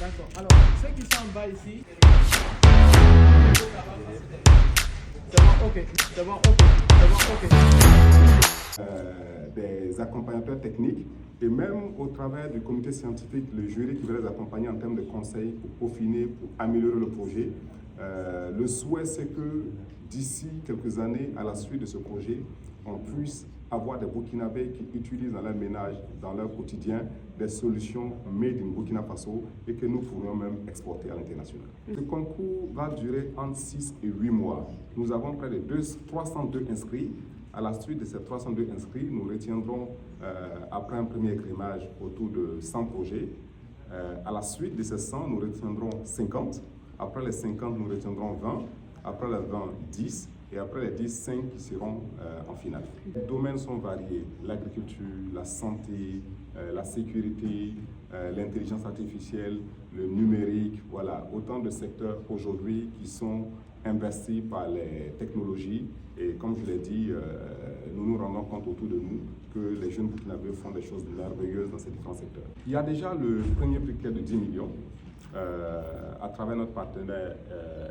D'accord. Alors, ceux qui sont en bas ici. C'est bon, ok. C'est bon, ok. C'est bon, ok. Des accompagnateurs techniques et même au travers du comité scientifique, le jury qui va les accompagner en termes de conseils pour peaufiner, pour améliorer le projet. Le souhait, c'est que d'ici quelques années, à la suite de ce projet, on puisse avoir des Burkinabés qui utilisent dans leur ménage, dans leur quotidien, des solutions made in Burkina Faso et que nous pourrions même exporter à l'international. Le concours va durer entre 6 et 8 mois. Nous avons près de 302 inscrits. À la suite de ces 302 inscrits, nous retiendrons, après un premier écrémage, autour de 100 projets. À la suite de ces 100, nous retiendrons 50. Après les 50, nous retiendrons 20. Après les 20, 10. Et après les 10, 5 qui seront en finale. Les domaines sont variés. L'agriculture, la santé, la sécurité, l'intelligence artificielle, le numérique. Voilà, autant de secteurs aujourd'hui qui sont investis par les technologies. Et comme je l'ai dit, nous nous rendons compte autour de nous que les jeunes burkinabés font des choses merveilleuses dans ces différents secteurs. Il y a déjà le premier briquet de 10 millions à travers notre partenaire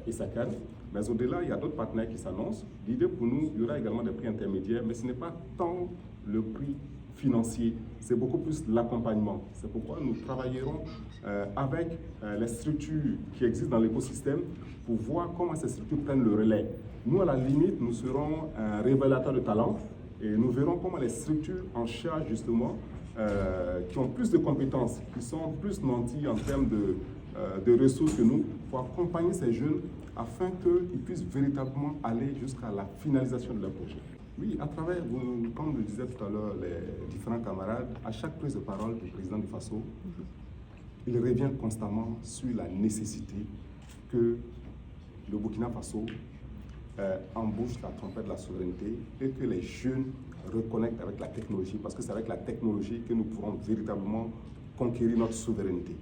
Isakan. Mais au-delà, il y a d'autres partenaires qui s'annoncent. L'idée pour nous, il y aura également des prix intermédiaires, mais ce n'est pas tant le prix financier, c'est beaucoup plus l'accompagnement. C'est pourquoi nous travaillerons avec les structures qui existent dans l'écosystème pour voir comment ces structures prennent le relais. Nous, à la limite, nous serons un révélateur de talent et nous verrons comment les structures en charge, justement, qui ont plus de compétences, qui sont plus nantis en termes de ressources que nous, pour accompagner ces jeunes afin qu'ils puissent véritablement aller jusqu'à la finalisation de leur projet. Oui, à travers, comme le disaient tout à l'heure les différents camarades, à chaque prise de parole du président du FASO, il revient constamment sur la nécessité que le Burkina Faso embouche la trompette de la souveraineté et que les jeunes reconnectent avec la technologie, parce que c'est avec la technologie que nous pourrons véritablement conquérir notre souveraineté.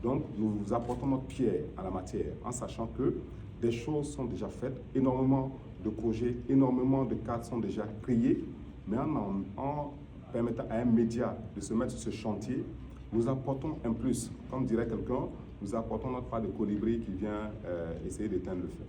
Donc, nous apportons notre pierre à la matière en sachant que des choses sont déjà faites, énormément de projets, énormément de cadres sont déjà créés, mais en permettant à un média de se mettre sur ce chantier, nous apportons un plus. Comme dirait quelqu'un, nous apportons notre part de colibri qui vient essayer d'éteindre le feu.